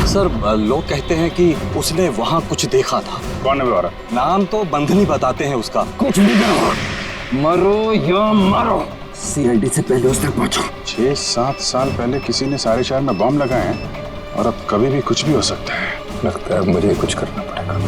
Sir लोग कहते हैं कि उसने वहाँ कुछ देखा था। कौन है वो? नाम तो बंधनी बताते हैं उसका। कुछ भी करो, मरो या मरो। सीआईडी से पहले उस तक पहुंचो। 6-7 साल पहले किसी ने सारे शहर में बम लगाए हैं और अब कभी भी कुछ भी हो सकता है। लगता है अब मुझे कुछ करना पड़ेगा।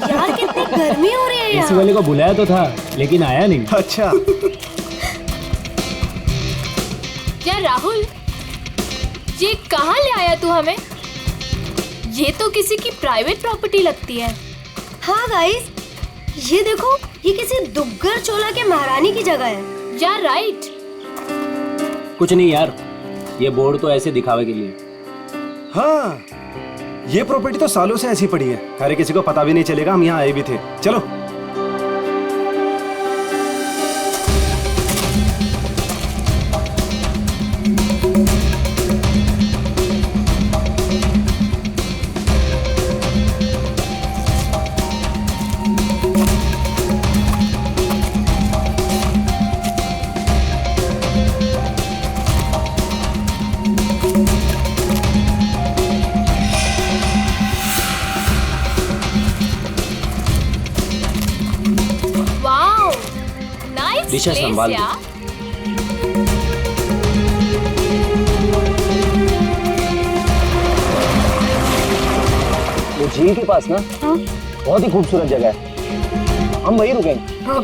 यार कितनी गर्मी हो रही है यार। एसी वाले को बुलाया तो था लेकिन आया नहीं। अच्छा। यार राहुल, ये कहाँ ले आया तू हमें? ये तो किसी की प्राइवेट प्रॉपर्टी लगती है। हाँ गाइस, ये देखो, ये किसी दुग्गर चोला के महारानी की जगह है। यार राइट। कुछ नहीं यार, ये बोर्ड तो ऐसे दिखावे के लिए। हाँ, ये प्रॉपर्टी तो सालों से ऐसी पड़ी है। अरे किसी को पता भी नहीं चलेगा हम यहाँ आए भी थे। चलो। दिशा संभाल दो। वो झील के पास ना, हाँ? बहुत ही खूबसूरत जगह है, हम वहीं रुकेंगे। हाँ।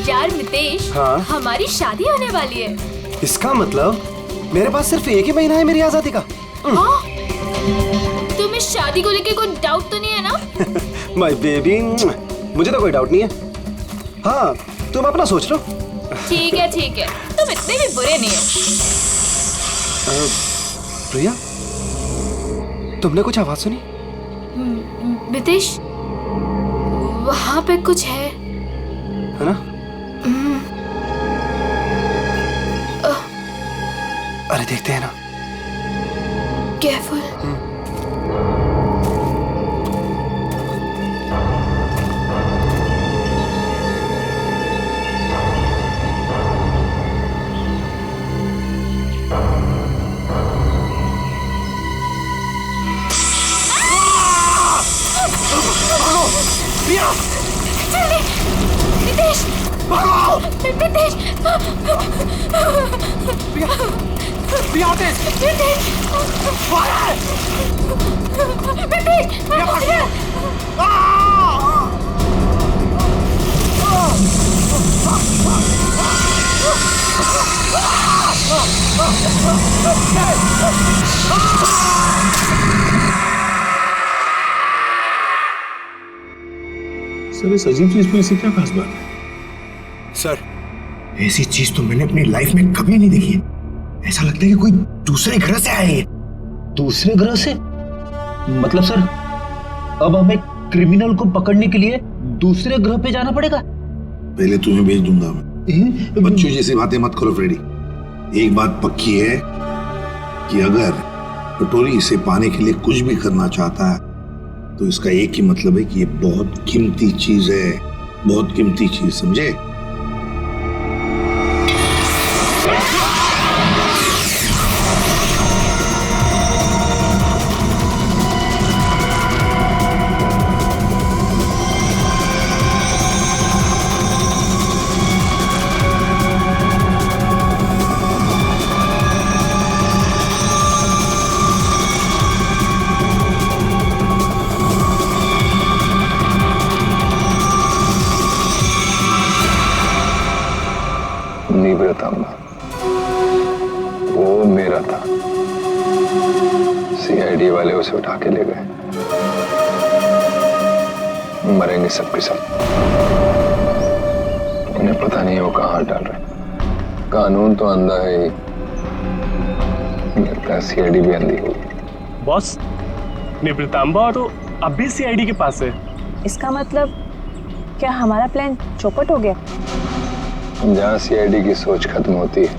यार मितेश, हाँ? हमारी शादी होने वाली है। इसका मतलब मेरे पास सिर्फ 1 ही महीना है मेरी आजादी का। हाँ? तुम्हें शादी को लेके कोई डाउट तो नहीं है ना? माय बेबी, मुझे तो कोई डाउट नहीं है। हाँ, तुम अपना सोच लो। ठीक है, तुम इतने भी बुरे नहीं हो। प्रिया, तुमने कुछ आवाज सुनी? मितेश, वहाँ पे कुछ है ना? अरे देखते हैं ना। केयरफुल। मितेश, मितेश, सर इस अजीब चीज में ऐसी क्या खास बात है? सर, ऐसी चीज तो मैंने अपनी लाइफ में कभी नहीं देखी। ऐसा लगता है कि कोई दूसरे ग्रह से आए हैं। दूसरे ग्रह से? मतलब सर, अब हमें क्रिमिनल को पकड़ने के लिए दूसरे ग्रह पे जाना पड़ेगा? पहले तुम्हें भेज दूंगा मैं। बच्चों जैसी बातें मत करो फ्रेडी। एक बात पक्की है कि अगर कटोरी इसे पाने के लिए कुछ भी करना चाहता है तो इसका एक ही मतलब है कि ये बहुत कीमती चीज है, बहुत कीमती चीज, समझे? वो मेरा था, सीआईडी वाले उसे उठा के ले गए। मरेंगे सबके सब। उन्हें पता नहीं वो कहाँ डाल रहे। कानून तो अंधा है ही, लगता है सीआईडी भी अंधी होगी। बॉस, निवृत्तांबा तो अब भी सीआईडी के पास है। इसका मतलब क्या हमारा प्लान चौपट हो गया? जहाँ सीआईडी की सोच खत्म होती है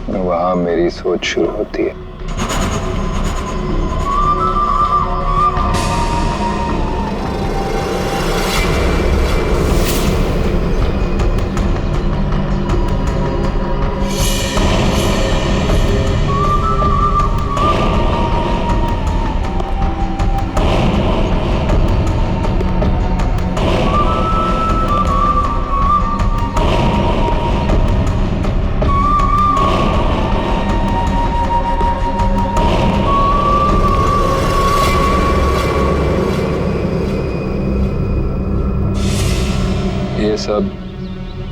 वहां मेरी सोच शुरू होती है। ये सब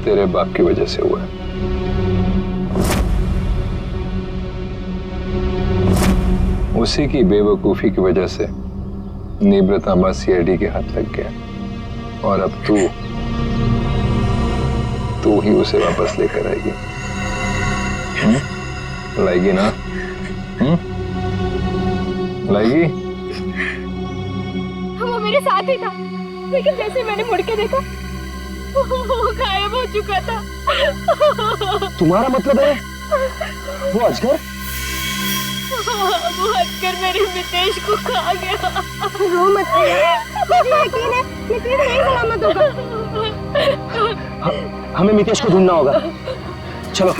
तेरे बाप की वजह से हुआ है। उसी की बेवकूफी की वजह से निवृत्तांबा सीआईडी के हाथ लग गया और अब तू ही उसे वापस लेकर आएगी। लाएगी ना? लाएगी? वो मेरे साथ ही था, लेकिन जैसे मैंने मुड़ के देखा वो गायब हो चुका था। तुम्हारा मतलब है वो अजगर? वो अजगर मेरे मितेश को खा गया। रो मत, मुझे यकीन है मितेश नहीं सलामत होगा। हमें मितेश को ढूंढना होगा, चलो।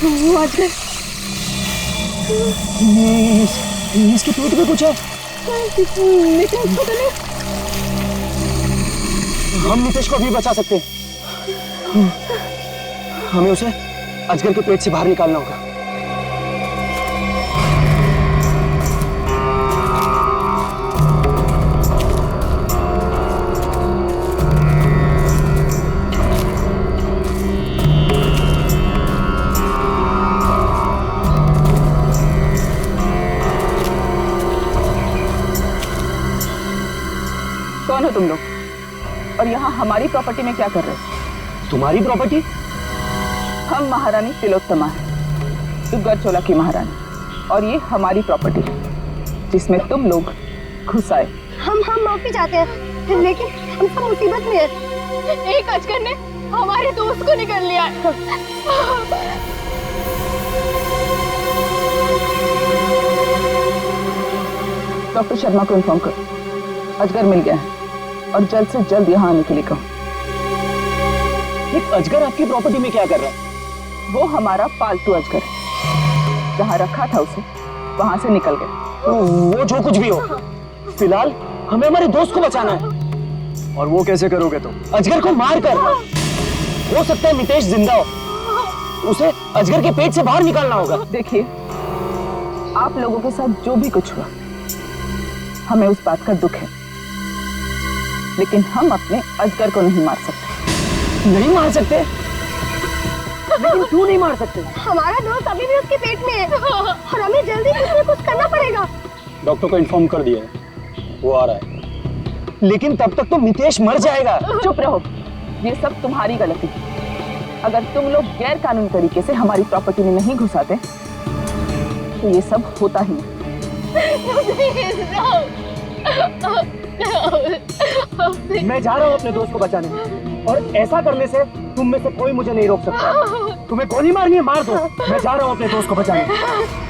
वो अजगर इसके पेट में कुछ है। मितेश को तो नहीं। हम मितेश को अभी बचा सकते हैं। हमें उसे अजगर के पेट से बाहर निकालना होगा। कौन हो तुम लोग? और यहाँ हमारी प्रॉपर्टी में क्या कर रहे हो? तुम्हारी प्रॉपर्टी? हम महारानी तिलोत्तमा है, दुग्गर चोला की महारानी, और ये हमारी प्रॉपर्टी है जिसमें तुम लोग घुस आए। हम माफी चाहते हैं, लेकिन हम सब मुसीबत में हैं। एक अजगर ने हमारे दोस्त को निकल लिया है। डॉक्टर शर्मा को इन्फॉर्म करो, अजगर मिल गया है और जल्द से जल्द यहाँ आने के लिए कहो। एक अजगर आपकी प्रॉपर्टी में क्या कर रहा है? वो हमारा पालतू अजगर है, जहाँ रखा था उसे वहां से निकल गया। वो जो कुछ भी हो, फिलहाल हमें हमारे दोस्त को बचाना है। और वो कैसे करोगे तुम? अजगर को मार कर। हो सकता है मितेश जिंदा हो, उसे अजगर के पेट से बाहर निकालना होगा। देखिए, आप लोगों के साथ जो भी कुछ हुआ हमें उस बात का दुख है, लेकिन हम अपने अजगर को नहीं मार सकते। नहीं मार सकते? लेकिन क्यों नहीं मार सकते? हमारा दोस्त अभी भी उसके पेट में है और हमें जल्दी कुछ न कुछ करना पड़ेगा। डॉक्टर को इन्फॉर्म कर दिया है, वो आ रहा है। लेकिन तब तक तो मितेश मर जाएगा। चुप रहो, ये सब तुम्हारी गलती है। अगर तुम लोग गैर कानूनी तरीके से हमारी प्रॉपर्टी में नहीं घुसाते तो ये सब होता ही नहीं। मैं जा रहा हूँ अपने दोस्त को बचाने, और ऐसा करने से तुम में से कोई मुझे नहीं रोक सकता। तुम्हें गोली मारनी है, मार दो। मैं जा रहा हूँ अपने दोस्त को बचाने।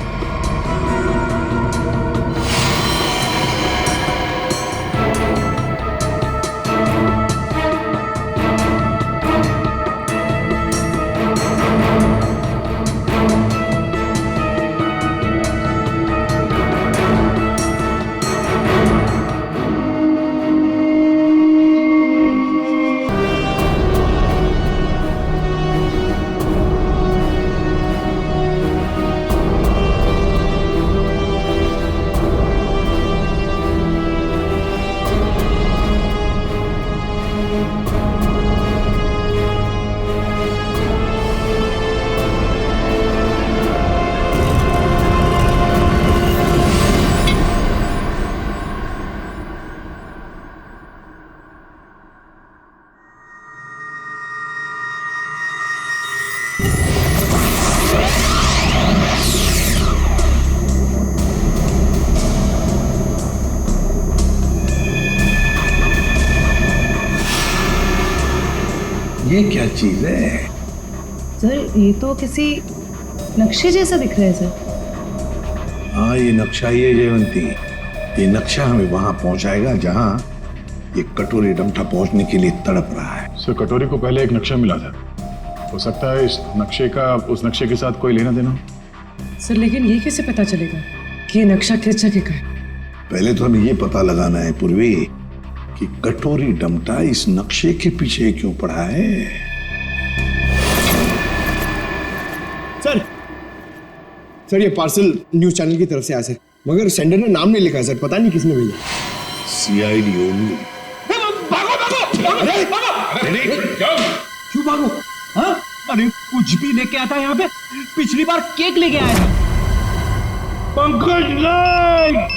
ये क्या चीज है? सर ये तो किसी नक्शे जैसा दिख रहा है सर। हाँ, ये नक्शा ही है जयवंती। ये नक्शा हमें वहां पहुंचाएगा जहां ये कटोरी डमठा पहुंचने के लिए तड़प रहा है। सर कटोरी को पहले एक नक्शा मिला था, हो सकता है इस नक्शे का उस नक्शे के साथ कोई लेना देना हो। सर लेकिन ये कैसे पता चलेगा कि ये नक्शा किस जगह का है? पहले तो हमें ये पता लगाना है पूर्वी कि कटोरी डमटा इस नक्शे के पीछे क्यों पड़ा है। सर ये पार्सल न्यूज चैनल की तरफ से आया सर, मगर सेंडर ने नाम नहीं लिखा है सर, पता नहीं किसने भेजा। CID only. क्यों भागो? हाँ? अरे कुछ भी लेके आता है यहाँ पे। पिछली बार केक लेके आया था। पंकज नहीं।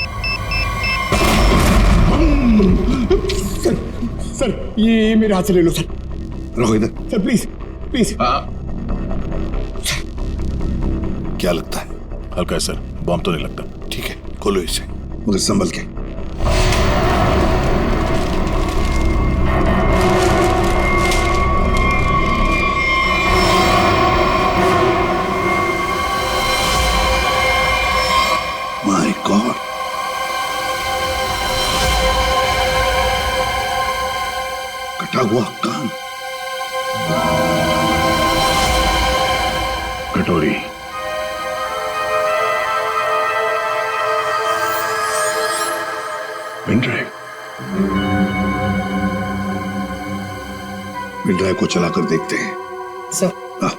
सर ये मेरे हाथ से ले लो सर। रखो इधर। Sir please please. क्या लगता है? हल्का है सर, बॉम्ब तो नहीं लगता। ठीक है, खोलो इसे, मगर संभल के। माय गॉड, कटा हुआ कान। कटोरी, पेन ड्राइव। पेन ड्राइव को चलाकर देखते हैं। सर हाँ।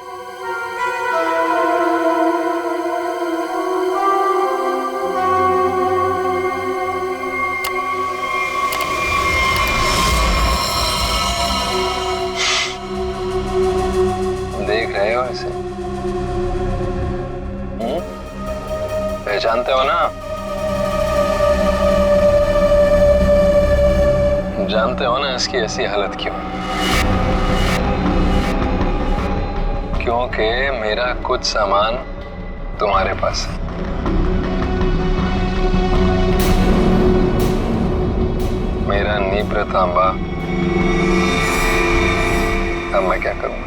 देख रहे हो इसे? पहचानते हो ना? जानते हो ना इसकी ऐसी हालत क्यों? क्योंकि मेरा कुछ सामान तुम्हारे पास है। मेरा नीब्र तांबा। अब मैं क्या करूंगा?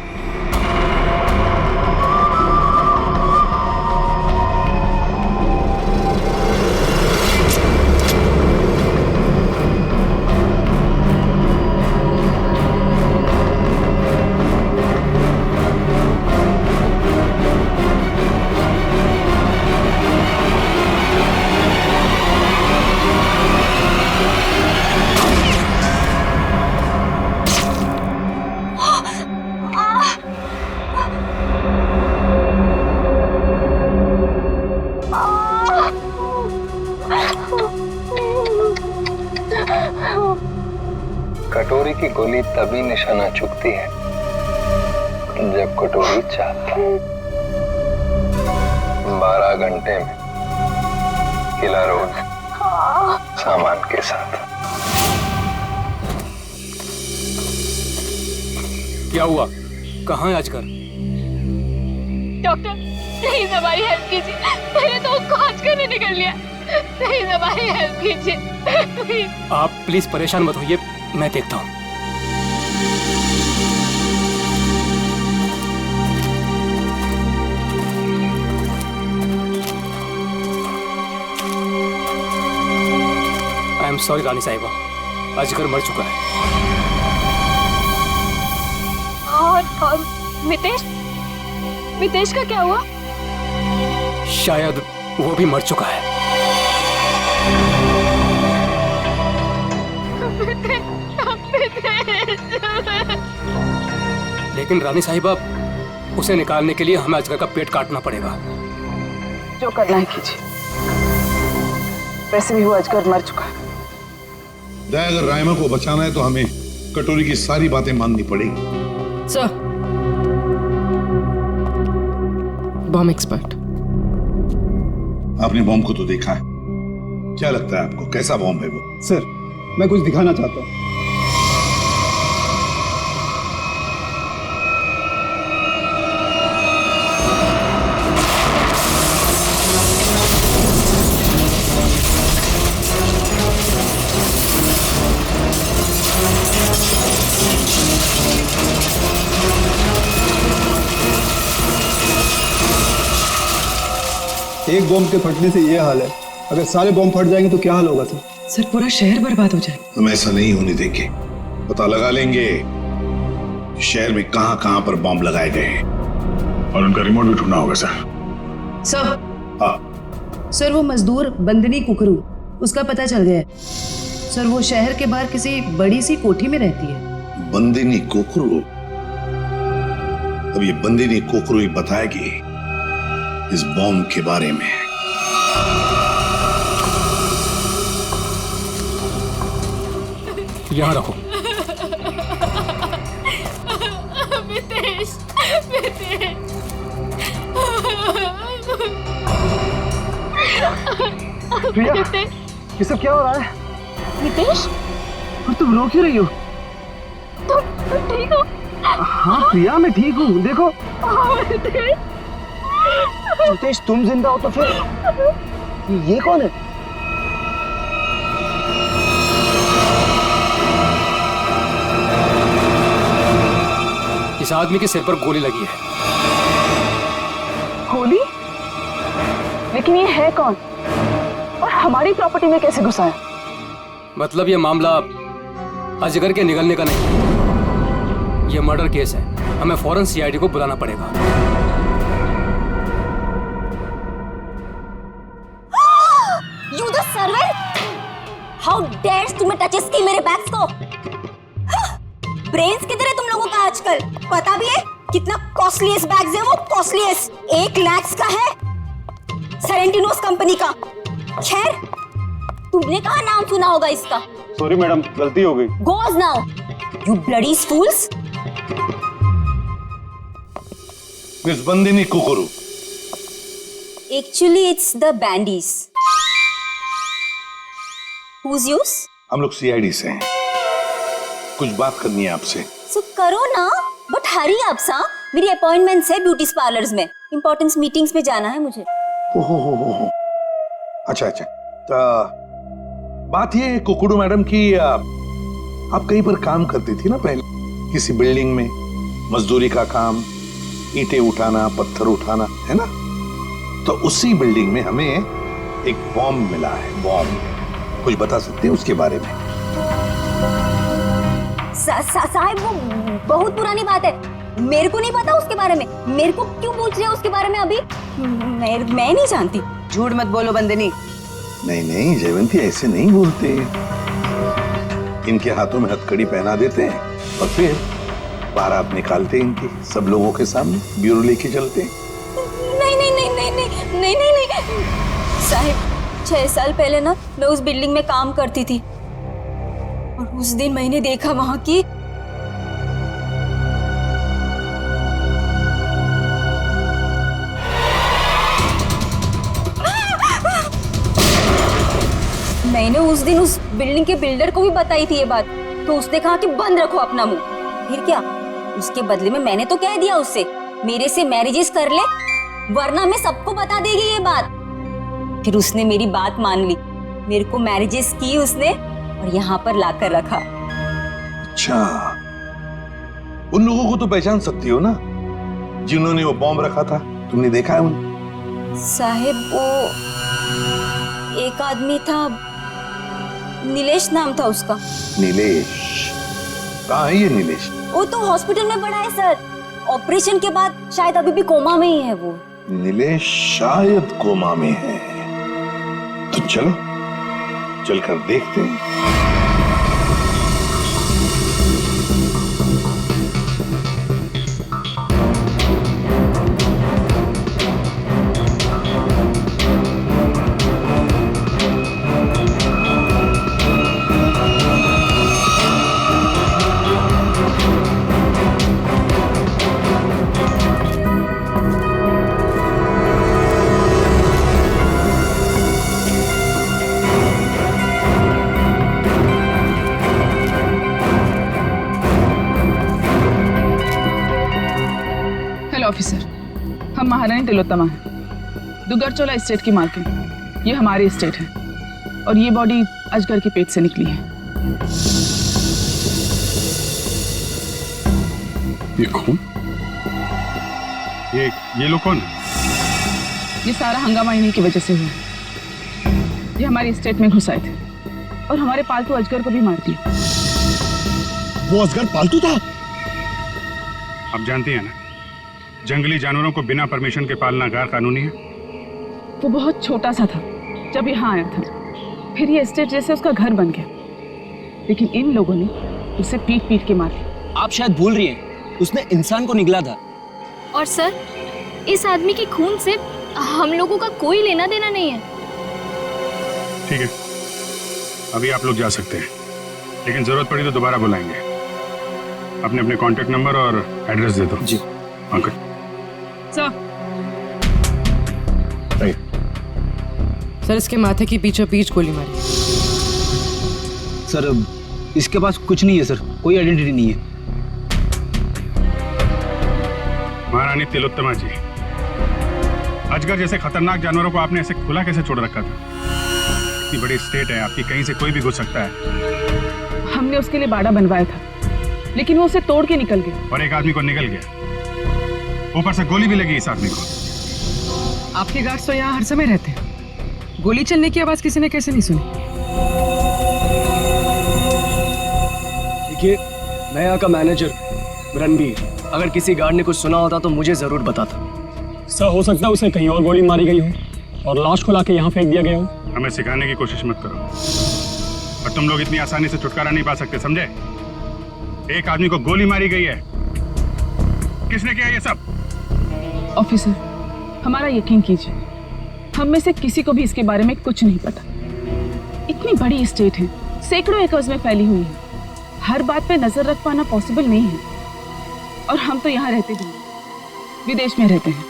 कटोरी की गोली तभी निशाना चुकती है जब कटोरी चाहती है। 12 घंटे में किला रोज सामान के साथ। क्या हुआ? कहाँ है आजकल? डॉक्टर प्लीज हमारी हेल्प कीजिए। मैंने तो उसको आज करने निकल लिया। प्लीज हमारी हेल्प कीजिए। आप प्लीज परेशान मत होइए, मैं देखता हूँ। आई एम सॉरी रानी साहिबा, अजगर मर चुका है। और मितेश? मितेश का क्या हुआ? शायद वो भी मर चुका है। लेकिन रानी साहिबा, उसे निकालने के लिए हमें अजगर का पेट काटना पड़ेगा। जो करना है कीजिए। वैसे भी वो अजगर मर चुका है। अगर रायमा को बचाना है तो हमें कटोरी की सारी बातें माननी पड़ेगी। Sir, bomb expert. आपने बॉम्ब को तो देखा है, क्या लगता है आपको कैसा बॉम्ब है वो? सर मैं कुछ दिखाना चाहता हूँ। एक बॉम्ब के फटने से ये हाल है, अगर सारे बॉम्ब फट जाएंगे तो क्या हाल होगा सर? सर पूरा शहर बर्बाद हो जाए। हम ऐसा नहीं होने देंगे। पता लगा लेंगे शहर में कहां कहां पर बॉम्ब लगाए गए हैं और उनका रिमोट भी ढूंढना होगा सर। सर। हाँ सर वो मजदूर बंदनी कुकरू, उसका पता चल गया है सर। वो शहर के बाहर किसी बड़ी सी कोठी में रहती है। बंदिनी कोकरू? अब ये बंदिनी कोकरू ही बताएगी इस बॉम्ब के बारे में। यहाँ रखो। मितेश, मितेश। प्रिया, ये सब क्या हो रहा है? नितेश, और तुम रो क्यों रही हो? तुम ठीक हो? हाँ प्रिया, मैं ठीक हूँ। देखो नितेश, तुम जिंदा हो तो फिर ये कौन है? इस आदमी के सिर पर गोली लगी है। गोली? लेकिन ये है कौन और हमारी प्रॉपर्टी में कैसे घुसा है? मतलब ये मामला अजगर के निगलने का नहीं, ये मर्डर केस है। हमें फौरन सीआईडी को बुलाना पड़ेगा। You the servant! How dares तुम्हें टचेस की मेरे बैग्स को? ब्रेन्स किधर है तुम लोगों का आजकल? पता भी है कितना कॉस्टलीस्ट बैग्स है वो? कॉस्टलीस्ट 1 लाख का है, सेरेंटिनोस कंपनी का। खैर, तुमने कहाँ नाम सुना होगा इसका? सॉरी मैडम, गलती हो गई। Goes now, you bloody fools! Miss Bandini Kukru. Actually, it's the bandies. Who's yours? हम लोग सीआईडी से हैं, कुछ बात करनी है आपसे। So करो ना, बट हरी आप सा, मेरी अपॉइंटमेंट्स है ब्यूटी पार्लर्स में, इंपॉर्टेंट मीटिंग्स में जाना है मुझे। ओहो, अच्छा अच्छा। तो बात ये है कुकड़ू मैडम की, आप कहीं पर काम करती थी ना पहले, किसी बिल्डिंग में, मजदूरी का काम, ईंटें उठाना, पत्थर उठाना, है ना? तो उसी बिल्डिंग में हमें एक बॉम्ब मिला है। बॉम्ब, कुछ बता सकते हैं उसके बारे में? साहब वो बहुत पुरानी बात है, मेरे को नहीं पता उसके बारे में। मेरे को क्यों पूछ रहे हो उसके बारे में अभी? मैं नहीं जानती। झूठ मत बोलो बंदनी। नहीं नहीं जयवंती, ऐसे नहीं बोलते। इनके हाथों में हथकड़ी पहना देते हैं और फिर बारात निकालते इनकी सब लोगों के सामने, ब्यूरो लेके चलते हैं। नहीं नहीं नहीं नहीं नहीं नहीं नहीं नहीं साहब, 6 साल पहले ना मैं उस बिल्डिंग में काम करती थी और उस दिन मैंने देखा वहां की मैंने उस दिन उस बिल्डिंग के बिल्डर को भी बताई थी ये बात, तो उसने कहा कि बंद रखो अपना मुंह। फिर क्या, उसके बदले में मैंने तो कह दिया उससे मेरे से मैरिजेस कर ले, वरना मैं सबको बता देगी ये बात। फिर उसने मेरी बात मान ली, मेरे को मैरिजेस की उसने और यहाँ पर लाकर रखा। अच्छा, उन लोगों को तो पहचान सकती हो ना जिन्होंने वो बॉम्ब रखा था? तुमने देखा है उन? साहेब वो एक आदमी था, नीलेश नाम था उसका। नीलेश? कहाँ है ये नीलेश? वो तो हॉस्पिटल में पड़ा है सर, ऑपरेशन के बाद शायद अभी भी कोमा में ही है वो। नीलेश शायद कोमा में है, तो चलो चलकर देखते हैं। ऑफिसर, हम महारानी तिलोत्तमा हैं, दुगरचोला एस्टेट की मालकिन। ये हमारी एस्टेट है और ये बॉडी अजगर के पेट से निकली है। ये कौन? ये लोग कौन है? ये सारा हंगामा इन्हीं की वजह से हुआ। ये हमारी स्टेट में घुस आए थे और हमारे पालतू अजगर को भी मार दिया। वो अजगर पालतू था? आप जानती हैं ना, जंगली जानवरों को बिना परमिशन के पालना गैर कानूनी है। वो बहुत छोटा सा था जब यहाँ आया था, फिर ये स्टेट जैसे उसका घर बन गया, लेकिन इन लोगों ने उसे पीट पीट के मार दिया। आप शायद भूल रही हैं, उसने इंसान को निगला था। और सर, इस आदमी के खून से हम लोगों का कोई लेना देना नहीं है। ठीक है, अभी आप लोग जा सकते हैं, लेकिन जरूरत पड़ी तो दोबारा बुलाएंगे। अपने अपने कांटेक्ट नंबर और एड्रेस दे दो। जी अंकल। सर, इसके माथे की बीचों बीच गोली मारी। सर इसके पास कुछ नहीं है सर, कोई आइडेंटिटी नहीं है। महारानी तिलोत्तमा जी, अजगर जैसे खतरनाक जानवरों को आपने ऐसे खुला कैसे छोड़ रखा था? इतनी बड़ी स्टेट है आपकी, कहीं से कोई भी घुस सकता है। हमने उसके लिए बाड़ा बनवाया था, लेकिन वो उसे तोड़ के निकल गया। और एक आदमी को निकल गया, ऊपर से गोली भी लगी इस आदमी को। आपके गार्ड्स तो यहाँ हर समय रहते हैं, गोली चलने की आवाज किसी ने कैसे नहीं सुनी? देखिए, मैं यहाँ का मैनेजर रणबीर, अगर किसी गार्ड ने कुछ सुना होता तो मुझे जरूर बताता। सर, हो सकता है उसे कहीं और गोली मारी गई हो और लाश को लाके यहाँ फेंक दिया गया हो। हमें सिखाने की कोशिश मत करो, और तुम लोग इतनी आसानी से छुटकारा नहीं पा सकते, समझे? एक आदमी को गोली मारी गई है। किसने किया ये सब? ऑफिसर, हमारा यकीन कीजिए, हम में से किसी को भी इसके बारे में कुछ नहीं पता। इतनी बड़ी स्टेट है, सैकड़ों एकर्स में फैली हुई है, हर बात पे नजर रख पाना पॉसिबल नहीं है। और हम तो यहाँ रहते भी नहीं, विदेश में रहते हैं,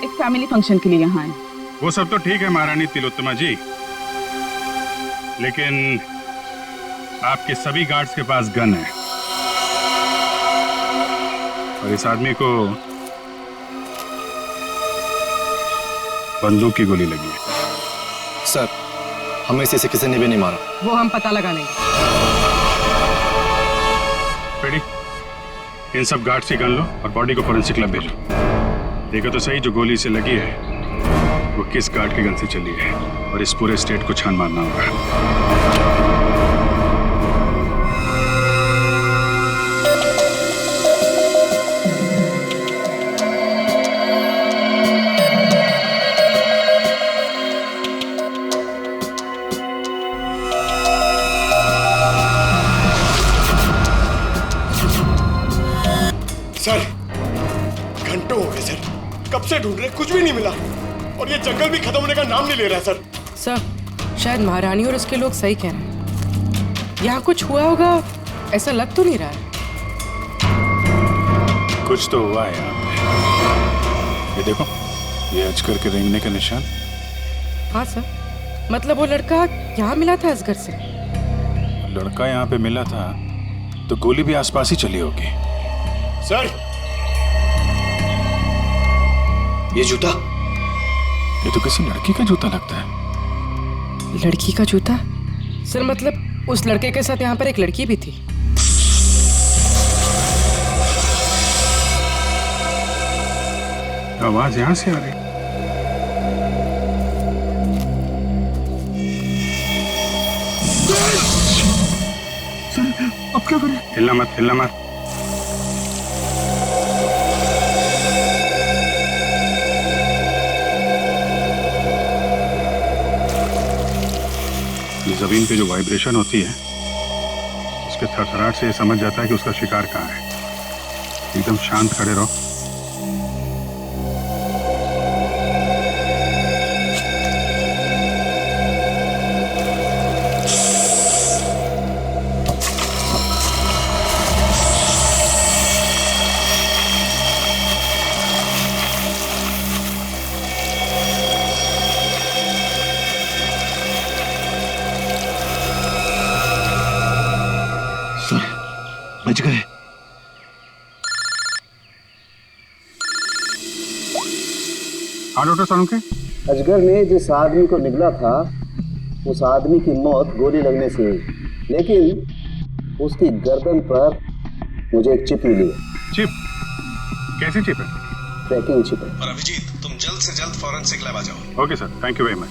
एक फैमिली फंक्शन के लिए यहाँ आए। वो सब तो ठीक है महारानी तिलोत्तमा जी, लेकिन आपके सभी गार्ड्स के पास गन है, और इस आदमी को बंदूक की गोली लगी है। सर, हमें से किसी ने भी नहीं मारा। वो हम पता लगा लेंगे। रेडी? इन सब गार्ड्स की गन लो और बॉडी को फोरेंसिक लैब भेजो। देखो तो सही, जो गोली से लगी है वो किस गार्ड की गन से चली है, और इस पूरे स्टेट को छान मारना होगा। सर, घंटों हो गए सर, कब से ढूंढ रहे, कुछ भी नहीं मिला, और ये जंगल भी खत्म होने का नाम नहीं ले रहा सर। सर, शायद महारानी और उसके लोग सही कह रहे हैं, यहाँ कुछ हुआ होगा, ऐसा लग तो नहीं रहा है। कुछ तो हुआ है यहाँ पे। ये देखो, ये अजगर के रेंगने का निशान। हाँ सर, मतलब वो लड़का यहाँ मिला था अजगर से। लड़का यहाँ पे मिला था तो गोली भी आसपास ही चली होगी। सर, ये जूता, ये तो किसी लड़की का जूता लगता है। लड़की का जूता? सर, मतलब उस लड़के के साथ यहाँ पर एक लड़की भी थी। आवाज यहाँ से आ रही। सर, अब क्या करें? हिलना मत, हिलना मत। जमीन पे जो वाइब्रेशन होती है, उसके थरथराहट से ये समझ जाता है कि उसका शिकार कहाँ है। एकदम शांत खड़े रहो। बच गए। हाँ डॉक्टर सालुंके, अजगर ने जिस आदमी को निगला था, उस आदमी की मौत गोली लगने से हुई, लेकिन उसकी गर्दन पर मुझे एक चिप मिली है। चिप? कैसी चिप है? ट्रैकिंग चिप है। पर अभिजीत, तुम जल्द से जल्द फॉरेंसिक लैब आ जाओ। Okay sir, thank you very much.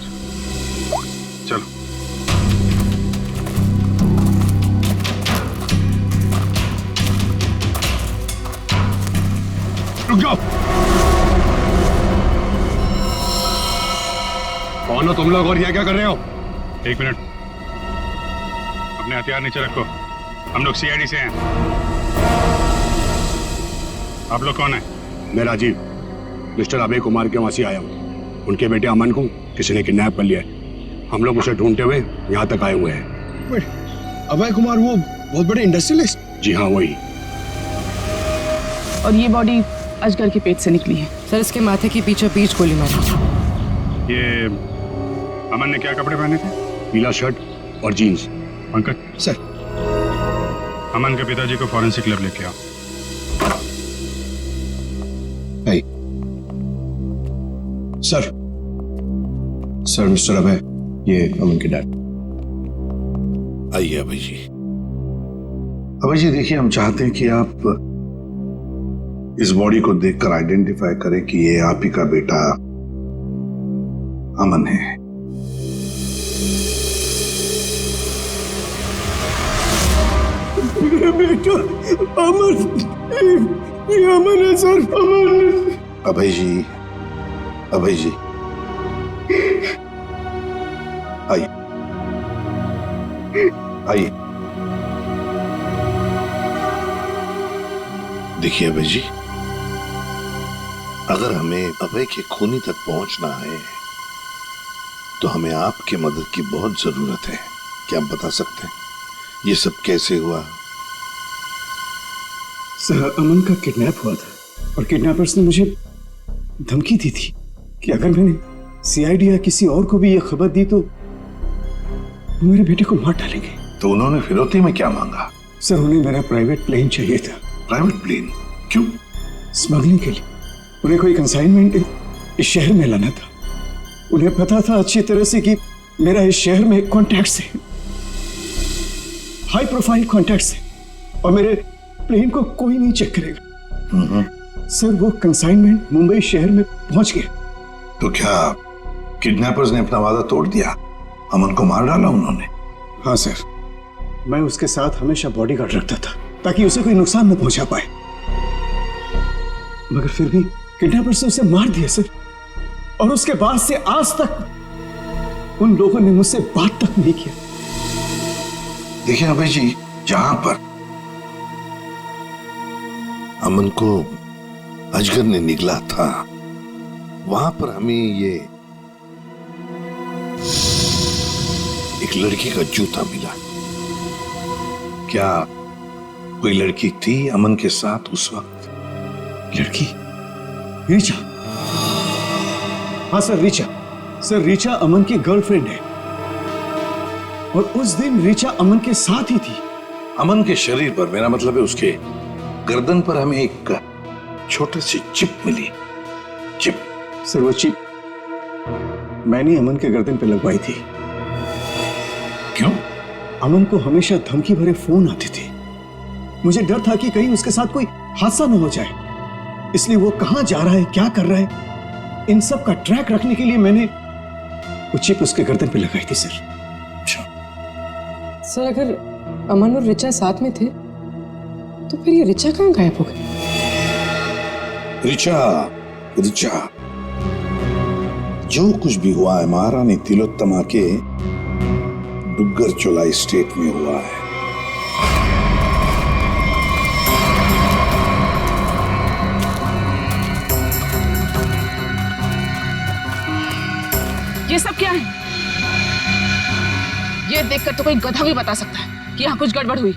चलो। रुक जाओ। कौन हो तुम लोग और यहाँ क्या कर रहे हो? एक मिनट, अपने हथियार नीचे रखो। हम लोग सीआईडी से हैं। आप लोग कौन है? मैं राजीव, मिस्टर अभय कुमार के वहां से आया हूँ। उनके बेटे अमन को किसी ने किडनैप कर लिया है। हम लोग उसे ढूंढते हुए यहाँ तक आए हुए हैं। अभय कुमार वो बहुत बड़े इंडस्ट्रियलिस्ट? जी हाँ, वही। और ये बॉडी अजगर के पेट से निकली है। सर इसके माथे की बीचों बीच गोली मारी। ये अमन ने क्या कपड़े पहने थे? पीला शर्ट और जीन्स। पंकज सर, अमन के पिताजी को फॉरेंसिक लैब लेके आओ। सर मिस्टर अभय, ये अमन के डैड। आइए अभय जी। अभय जी देखिए, हम चाहते हैं कि आप इस बॉडी को देखकर आइडेंटिफाई करें कि ये आप ही का बेटा अमन है। मेरा बेटा अमन, ये अमन है सर, अमन। अभय जी, अभय जी आइए आइए। देखिए अभय जी, अगर हमें अभय के खूनी तक पहुंचना है तो हमें आपकी मदद की बहुत जरूरत है। क्या आप बता सकते हैं ये सब कैसे हुआ? सर, अमन का किडनैप हुआ था और किडनैपर्स ने मुझे धमकी दी थी कि अगर मैंने सीआईडी या किसी और को भी ये खबर दी तो वो मेरे बेटे को मार डालेंगे। तो उन्होंने फिरौती में क्या मांगा? सर, उन्हें मेरा प्राइवेट प्लेन चाहिए था। Private plane? क्यों? स्मगलिंग के लिए। उन्हें कोई कंसाइनमेंट इस शहर में लाना था। उन्हें पता था अच्छी तरह से कि मेरा इस शहर में कॉन्टैक्ट्स है, हाई प्रोफाइल कॉन्टैक्ट्स है, और मेरे प्लेन को कोई नहीं चेक करेगा। सर, वो कंसाइनमेंट मुंबई शहर में पहुंच गया। तो क्या किडनैपर्स ने अपना वादा तोड़ दिया? अमन को मार डाला उन्होंने? हाँ सर, मैं उसके साथ हमेशा बॉडीगार्ड रखता था ताकि उसे कोई नुकसान न पहुंचा पाए, मगर फिर भी किडनैपर्स ने उसे मार दिया सर। और उसके बाद से आज तक उन लोगों ने मुझसे बात तक नहीं किया। देखिए अभय जी, जहां पर अमन को अजगर ने निगला था वहां पर हमें ये एक लड़की का जूता मिला। क्या कोई लड़की थी अमन के साथ उस वक्त? लड़की? रीचा? हाँ सर, रीचा। सर, रीचा अमन की गर्लफ्रेंड है और उस दिन रीचा अमन के साथ ही थी। अमन के शरीर पर, मेरा मतलब है उसके गर्दन पर, हमें एक छोटी सी चिप मिली। चिप? सर, वो चिप मैंने अमन के गर्दन पे लगवाई थी। क्यों? अमन को हमेशा धमकी भरे फोन आते थे। मुझे डर था कि कहीं उसके साथ कोई हादसा न हो जाए, इसलिए वो कहां जा रहा है, क्या कर रहा है, इन सब का ट्रैक रखने के लिए मैंने वो चिप उसके गर्दन पे लगाई थी सर। सर, अगर अमन और रिचा साथ में थे तो फिर ये रिचा कहाँ गायब हो गई? रिचा, रिचा, जो कुछ भी हुआ है महारानी तिलोत्तमा के डुग्गर चोलाई स्टेट में हुआ है। ये सब क्या है? ये देखकर तो कोई गधा भी बता सकता है कि यहाँ कुछ गड़बड़ हुई।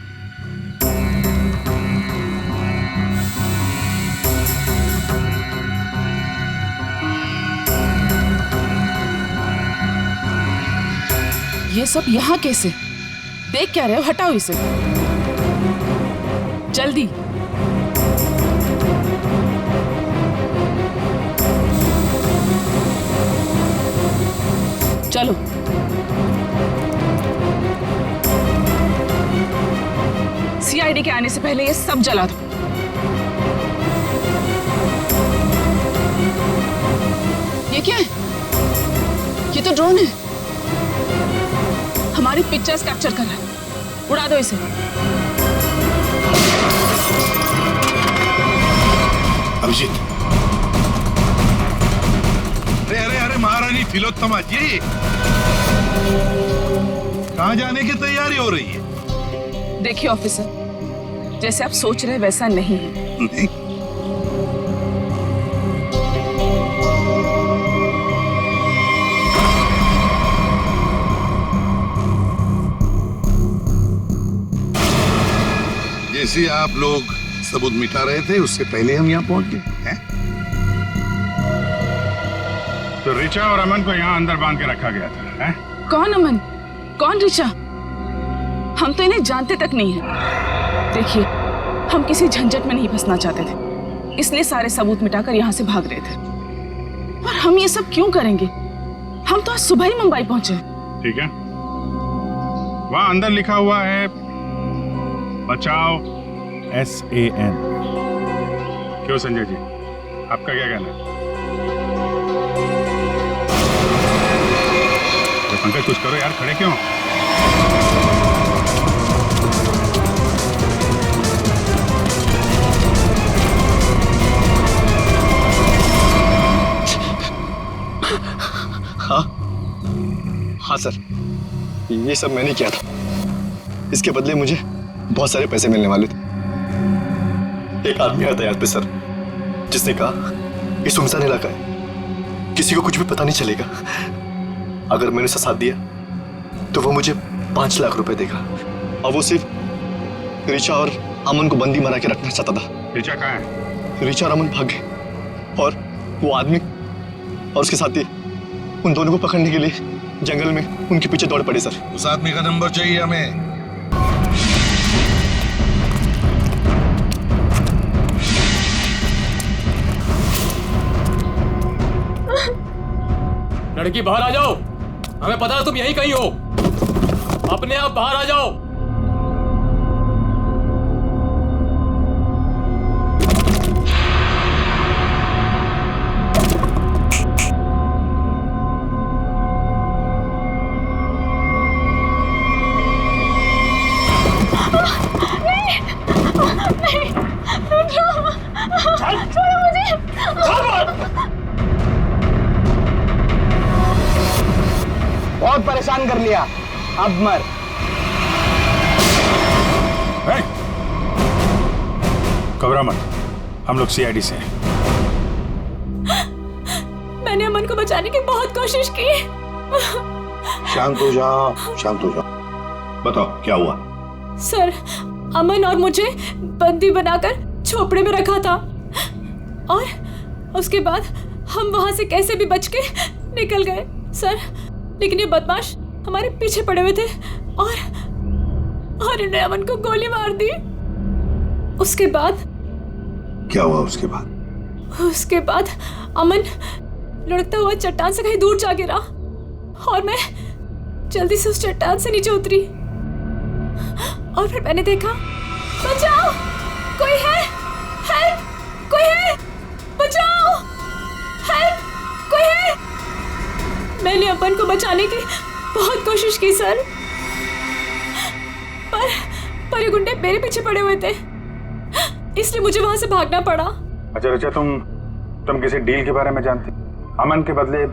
ये सब यहाँ कैसे? देख क्या रहे हो? हटाओ इसे जल्दी। चलो। सीआईडी के आने से पहले ये सब जला दो। ये क्या है? ये तो ड्रोन है, हमारी पिक्चर्स कैप्चर कर रहा है। उड़ा दो इसे। अभिजीत, अरे अरे अरे महारानी तिलोत्तमा जी, कहाँ जाने की तैयारी हो रही है? देखिए ऑफिसर, जैसे आप सोच रहे वैसा नहीं है। नहीं? जैसे आप लोग सबूत मिटा रहे थे उससे पहले हम यहाँ पहुंच गए हैं। तो रिचा और अमन को यहाँ अंदर बांध के रखा गया था, हैं? कौन अमन, कौन रिचा? हम तो इन्हें जानते तक नहीं है। देखिए, हम किसी झंझट में नहीं फंसना चाहते थे, इसलिए सारे सबूत मिटाकर यहाँ से भाग रहे थे। और हम ये सब क्यों करेंगे? हम तो आज सुबह ही मुंबई पहुंचे। ठीक है, वहाँ अंदर लिखा हुआ है बचाओ SAN। क्यों संजय जी, आपका क्या कहना है? तो पंकज कुछ करो यार, खड़े क्यों? हाँ सर, ये सब मैंने किया था। इसके बदले मुझे बहुत सारे पैसे मिलने वाले थे। एक आदमी आया था यहाँ पे सर, जिसने कहा ये सुनसान इलाका है, किसी को कुछ भी पता नहीं चलेगा। अगर मैंने उसका साथ दिया तो वो मुझे 5 लाख रुपए देगा। और वो सिर्फ रिचा और अमन को बंदी बना के रखना चाहता था। रिचा कहाँ है? रिचा और अमन भाग गए और वो आदमी और उसके साथी उन दोनों को पकड़ने के लिए जंगल में उनके पीछे दौड़ पड़े सर। उस आदमी का नंबर चाहिए हमें। लड़की बाहर आ जाओ, हमें पता है तुम यहीं कहीं हो। अपने आप बाहर आ जाओ। बहुत परेशान कर लिया, अब मर। घबरा मत, हम लोग CID से हैं। मैंने अमन को बचाने की बहुत कोशिश की। शांत हो जाओ, शांत हो जाओ। बताओ क्या हुआ? सर, अमन और मुझे बंदी बनाकर झोपड़े में रखा था और उसके बाद हम वहां से कैसे भी बच के निकल गए सर, लेकिन ये बदमाश हमारे पीछे पड़े हुए थे और इन्हें अमन को गोली मार दी। उसके बाद क्या हुआ? उसके बाद अमन लुढ़कता हुआ चट्टान से कहीं दूर जा गिरा और मैं जल्दी से उस चट्टान से नीचे उतरी और फिर मैंने देखा, बचाओ, कोई है, हेल्प, कोई है, बचाओ, हेल्प, कोई है। मैंने अमन को बचाने की बहुत कोशिश की सर, पर ये गुंडे मेरे पीछे पड़े हुए थे, इसलिए मुझे वहां से भागना पड़ा। अच्छा रिचा, तुम किसी डील के बारे में जानती? अमन के बदले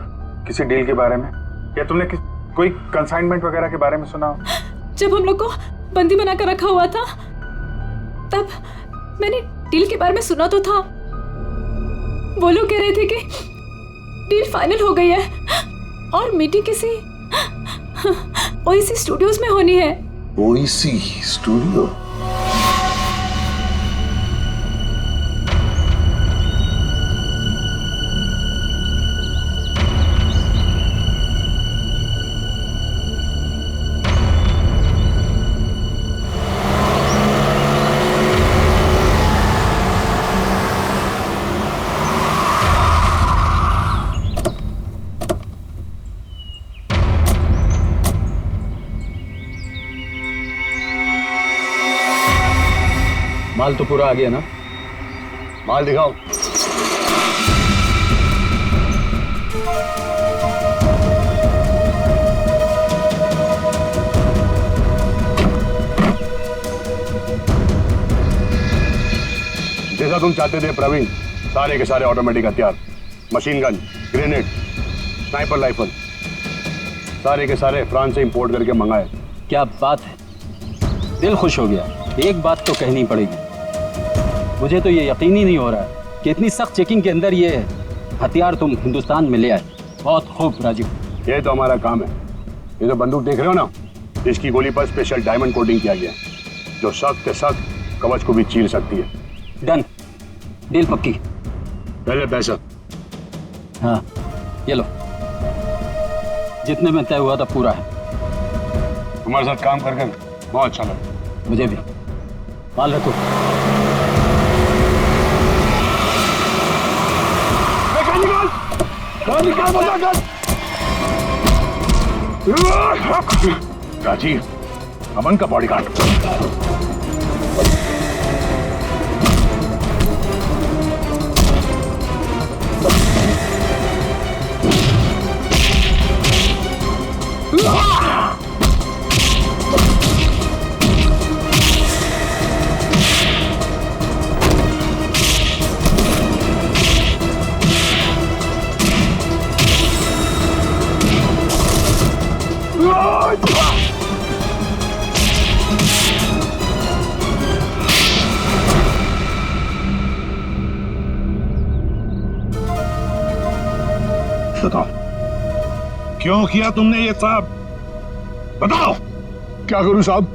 किसी डील के बारे में, या तुमने कोई कंसाइनमेंट वगैरह के बारे में सुना? जब हम लोग को बंदी बनाकर रखा हुआ था तब मैंने डील के बारे में सुना तो था। वो लोग कह रहे थे कि डील फाइनल हो गई है और मीटिंग किसी OEC स्टूडियोज में होनी है। OEC studio? माल तो पूरा आ गया ना? माल दिखाओ। जैसा तुम चाहते थे प्रवीण, सारे के सारे ऑटोमेटिक हथियार, machine gun, grenade, sniper rifle, सारे के सारे फ्रांस से इंपोर्ट करके मंगाए। क्या बात है, दिल खुश हो गया। एक बात तो कहनी पड़ेगी, मुझे तो ये यकीन ही नहीं हो रहा है कि इतनी सख्त चेकिंग के अंदर ये हथियार तुम हिंदुस्तान में ले आए। बहुत खूब राजू, ये तो हमारा काम है। ये जो बंदूक देख रहे हो ना, इसकी गोली पर स्पेशल डायमंड कोटिंग किया गया है, जो सख्त सख्त कवच को भी चीर सकती है। डन, डील पक्की। पहले पैसा। हाँ ये लो, जितने में तय हुआ था पूरा है। तुम्हारे साथ काम करके बहुत अच्छा लगा। मुझे भी। माल रखो। राजी, अमन का बॉडीगार्ड। बताओ, क्यों किया तुमने ये साहब? बताओ। क्या करूं साहब,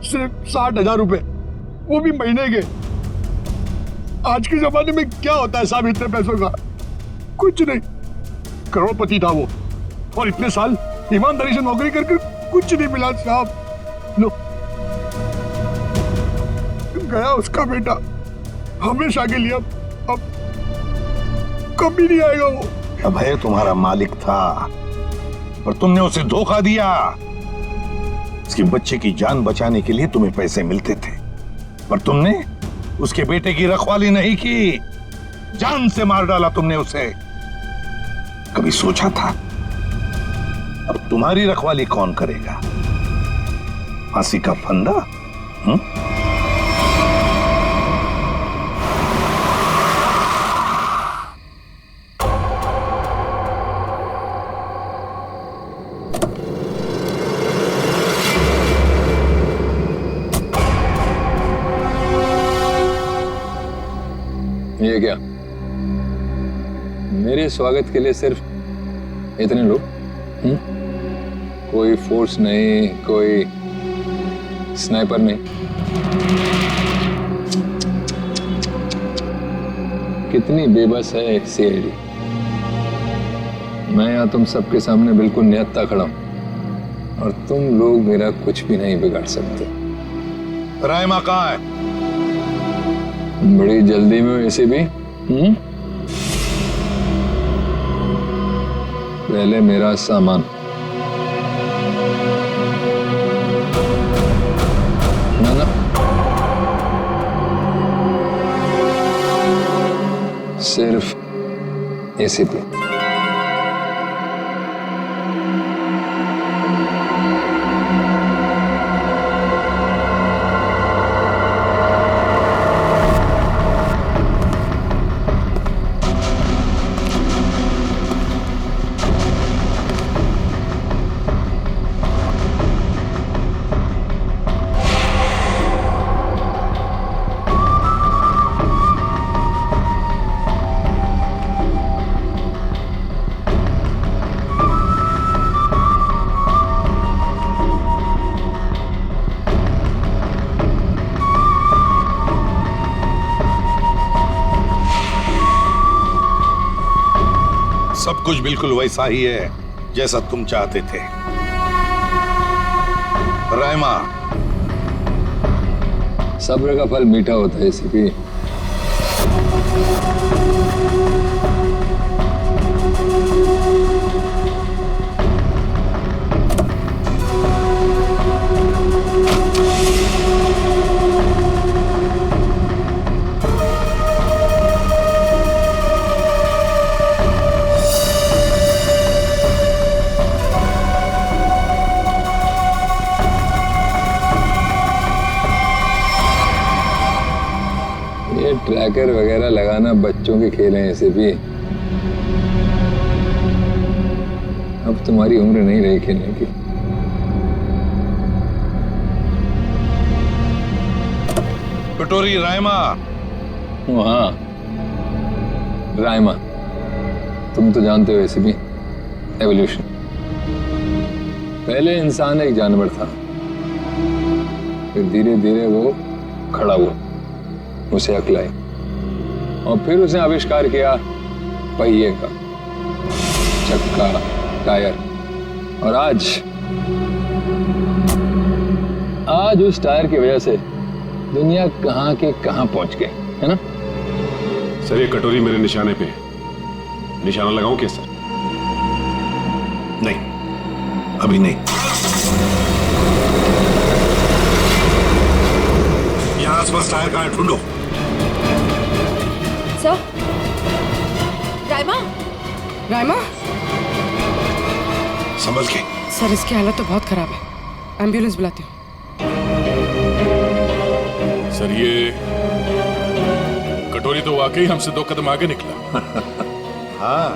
सिर्फ 60,000 रुपए, वो भी महीने के। आज के जमाने में क्या होता है साहब इतने पैसों का? कुछ नहीं। करोड़पति था वो, और इतने साल ईमानदारी से नौकरी करके कुछ नहीं मिला साहब। लो, गया उसका बेटा, हमेशा के लिए। अब कभी नहीं आएगा वो। अभय तुम्हारा मालिक था, पर तुमने उसे धोखा दिया। उसके बच्चे की जान बचाने के लिए तुम्हें पैसे मिलते थे, पर तुमने उसके बेटे की रखवाली नहीं की, जान से मार डाला तुमने उसे। कभी सोचा था अब तुम्हारी रखवाली कौन करेगा? फांसी का फंदा? ये क्या, मेरे स्वागत के लिए सिर्फ इतने लोग? कोई फोर्स नहीं, कोई स्नाइपर नहीं। कितनी बेबस है सीआईडी। मैं यहाँ तुम सबके सामने बिल्कुल निहत्था खड़ा हूं, और तुम लोग मेरा कुछ भी नहीं बिगाड़ सकते। रायमा कहाँ है? बड़ी जल्दी में वैसे भी। पहले मेरा सामान। ना सिर्फ एसीपी। सब कुछ बिल्कुल वैसा ही है जैसा तुम चाहते थे। रायमा, सब्र का फल मीठा होता है एसीपी। ये ट्रैकर वगैरह लगाना बच्चों के खेल हैं ऐसे भी। अब तुम्हारी उम्र नहीं रही खेलने की। कटोरी रायमा। हाँ रायमा, तुम तो जानते हो ऐसे भी एवोल्यूशन। पहले इंसान एक जानवर था, फिर धीरे धीरे वो खड़ा हुआ, उसे अक्ल आई और फिर उसने आविष्कार किया पहिए का, चक्का, टायर। और आज उस टायर की वजह से दुनिया कहां के कहां पहुंच गई है ना। सर ये कटोरी मेरे निशाने पे है, निशाना लगाऊं क्या सर? नहीं, अभी नहीं। यहाँ आसपास टायर कहाँ है, ढूंढो। सर, रायमा, रायमा, संभल के। सर इसकी हालत तो बहुत खराब है, एम्बुलेंस बुलाती हूँ। सर ये कटोरी तो वाकई हमसे 2 कदम आगे निकला। हाँ,